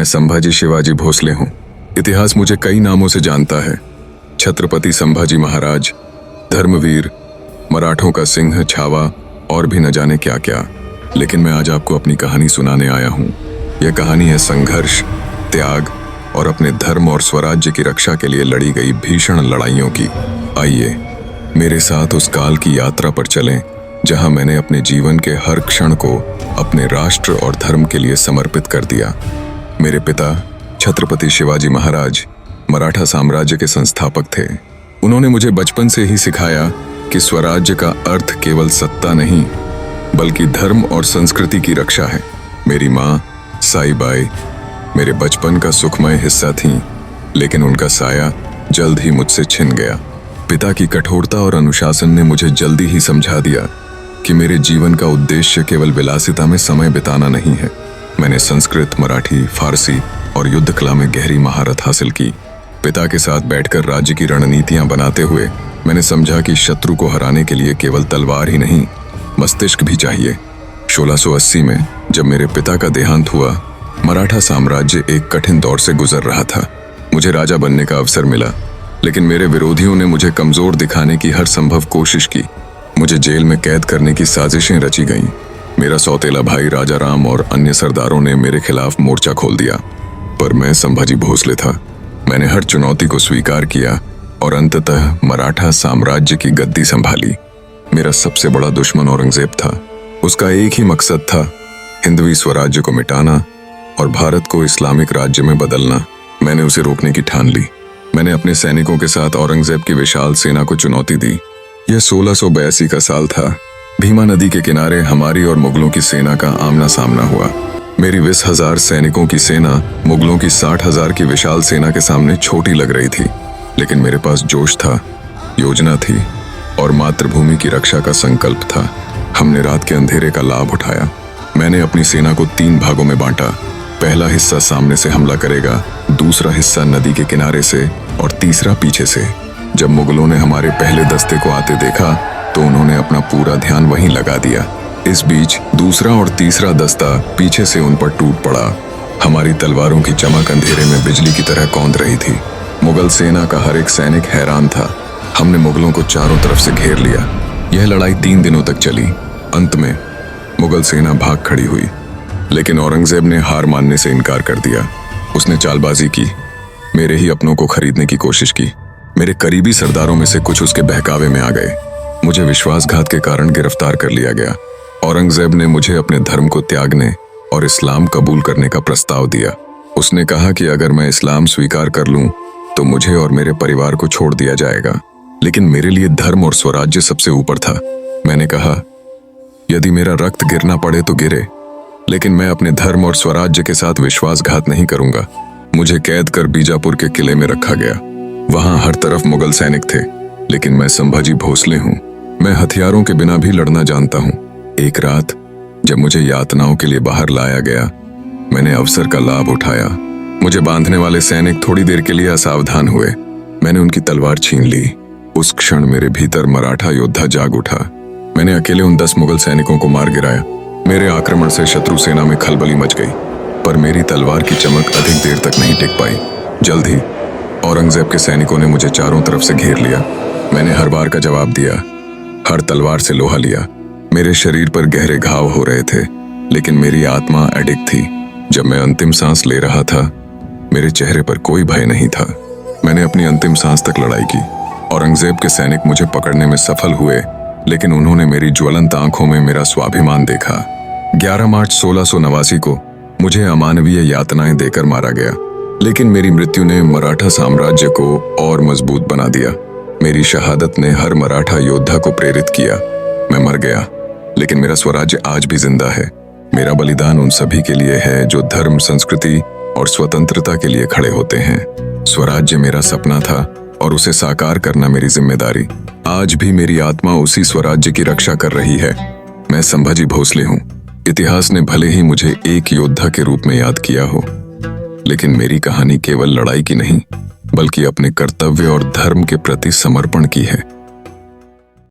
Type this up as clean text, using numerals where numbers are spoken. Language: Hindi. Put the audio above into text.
संभाजी शिवाजी भोसले हूँ। इतिहास मुझे कई नामों से जानता है। छत्रपति संभाजी महाराज, धर्मवीर, मराठों का सिंह, छावा और भी न जाने क्या क्या। लेकिन मैं आज आपको अपनी कहानी सुनाने आया हूँ। यह कहानी है संघर्ष, त्याग और अपने धर्म और स्वराज्य की रक्षा के लिए लड़ी गई भीषण लड़ाइयों की। आइए मेरे साथ उस काल की यात्रा पर चलें जहां मैंने अपने जीवन के हर क्षण को अपने राष्ट्र और धर्म के लिए समर्पित कर दिया। मेरे पिता छत्रपति शिवाजी महाराज मराठा साम्राज्य के संस्थापक थे। उन्होंने मुझे बचपन से ही सिखाया कि स्वराज्य का अर्थ केवल सत्ता नहीं बल्कि धर्म और संस्कृति की रक्षा है। मेरी माँ साईबाई मेरे बचपन का सुखमय हिस्सा थीं, लेकिन उनका साया जल्द ही मुझसे छिन गया। पिता की कठोरता और अनुशासन ने मुझे जल्दी ही समझा दिया कि मेरे जीवन का उद्देश्य केवल विलासिता में समय बिताना नहीं है। मैंने संस्कृत, मराठी, फारसी और युद्ध कला में गहरी महारत हासिल की। पिता के साथ बैठकर राज्य की रणनीतियां बनाते हुए मैंने समझा कि शत्रु को हराने के लिए केवल तलवार ही नहीं, मस्तिष्क भी चाहिए। 1680 में जब मेरे पिता का देहांत हुआ, मराठा साम्राज्य एक कठिन दौर से गुजर रहा था। मुझे राजा बनने का अवसर मिला, लेकिन मेरे विरोधियों ने मुझे कमजोर दिखाने की हर संभव कोशिश की। मुझे जेल में कैद करने की साजिशें रची गईं। मेरा सौतेला भाई राजा राम और अन्य सरदारों ने मेरे खिलाफ मोर्चा खोल दिया, पर मैं संभाजी भोसले था। मैंने हर चुनौती को स्वीकार किया और अंततः मराठा साम्राज्य की गद्दी संभाली। मेरा सबसे बड़ा दुश्मन औरंगजेब था। उसका एक ही मकसद था, हिंदवी स्वराज्य को मिटाना और भारत को इस्लामिक राज्य में बदलना। मैंने उसे रोकने की ठान ली। मैंने अपने सैनिकों के साथ औरंगजेब की विशाल सेना को चुनौती दी। यह 1682 का साल था। भीमा नदी के किनारे हमारी और मुगलों की सेना का आमना सामना हुआ। मेरी 20,000 सैनिकों की सेना मुगलों की 60,000 की विशाल सेना के सामने छोटी लग रही थी, लेकिन मेरे पास जोश था, योजना थी और मातृभूमि की रक्षा का संकल्प था। हमने रात के अंधेरे का लाभ उठाया। मैंने अपनी सेना को 3 भागों में बांटा। पहला हिस्सा सामने से हमला करेगा, दूसरा हिस्सा नदी के किनारे से और तीसरा पीछे से। जब मुगलों ने हमारे पहले दस्ते को आते देखा तो उन्होंने अपना पूरा ध्यान वहीं लगा दिया। इस बीच दूसरा और तीसरा दस्ता पीछे से उन पर टूट पड़ा। हमारी तलवारों की चमक अंधेरे में बिजली की तरह कौंध रही थी। मुगल सेना का हर एक सैनिक हैरान था। हमने मुगलों को चारों तरफ से घेर लिया। यह लड़ाई 3 दिनों तक चली। अंत में मुगल सेना भाग खड़ी हुई, लेकिन औरंगजेब ने हार मानने से इनकार कर दिया। उसने चालबाजी की, मेरे ही अपनों को खरीदने की कोशिश की। मेरे करीबी सरदारों में से कुछ उसके बहकावे में आ गए। मुझे विश्वासघात के कारण गिरफ्तार कर लिया गया। औरंगजेब ने मुझे अपने धर्म को त्यागने और इस्लाम कबूल करने का प्रस्ताव दिया। उसने कहा कि अगर मैं इस्लाम स्वीकार कर लूं तो मुझे और मेरे परिवार को छोड़ दिया जाएगा, लेकिन मेरे लिए धर्म और स्वराज्य सबसे ऊपर था। मैंने कहा, यदि मेरा रक्त गिरना पड़े तो गिरे, लेकिन मैं अपने धर्म और स्वराज्य के साथ विश्वासघात नहीं करूंगा। मुझे कैद कर बीजापुर के किले में रखा गया। वहां हर तरफ मुगल सैनिक थे, लेकिन मैं संभाजी भोसले हूं। मैं हथियारों के बिना भी लड़ना जानता हूं। एक रात जब मुझे यातनाओं के लिए बाहर लाया गया, मैंने अवसर का लाभ उठाया। मुझे बांधने वाले सैनिक थोड़ी देर के लिए असावधान हुए। मैंने उनकी तलवार छीन ली। उस क्षण मेरे भीतर मराठा योद्धा जाग उठा। मैंने अकेले उन 10 मुगल सैनिकों को मार गिराया। मेरे आक्रमण से शत्रु सेना में खलबली मच गई, पर मेरी तलवार की चमक अधिक देर तक नहीं टिक पाई। जल्द ही औरंगजेब के सैनिकों ने मुझे चारों तरफ से घेर लिया। मैंने हर बार का जवाब दिया, हर तलवार से लोहा लिया। मेरे शरीर पर गहरे घाव हो रहे थे, लेकिन मेरी आत्मा अडिग थी। जब मैं अंतिम सांस ले रहा था, मेरे चेहरे पर कोई भय नहीं था। मैंने अपनी अंतिम सांस तक लड़ाई की। औरंगजेब के सैनिक मुझे पकड़ने में सफल हुए, लेकिन उन्होंने मेरी ज्वलंत आंखों में मेरा स्वाभिमान देखा। 11 मार्च 1689 को मुझे अमानवीय यातनाएं देकर मारा गया, लेकिन मेरी मृत्यु ने मराठा साम्राज्य को और मजबूत बना दिया। मेरी शहादत ने हर मराठा योद्धा को प्रेरित किया। मैं मर गया, लेकिन मेरा स्वराज्य आज भी जिंदा है। मेरा बलिदान उन सभी के लिए है जो धर्म, संस्कृति और स्वतंत्रता के लिए खड़े होते हैं। स्वराज्य मेरा सपना था और उसे साकार करना मेरी जिम्मेदारी। आज भी मेरी आत्मा उसी स्वराज्य की रक्षा कर रही है। मैं संभाजी भोसले हूँ। इतिहास ने भले ही मुझे एक योद्धा के रूप में याद किया हो, लेकिन मेरी कहानी केवल लड़ाई की नहीं, बल्कि अपने कर्तव्य और धर्म के प्रति समर्पण की है।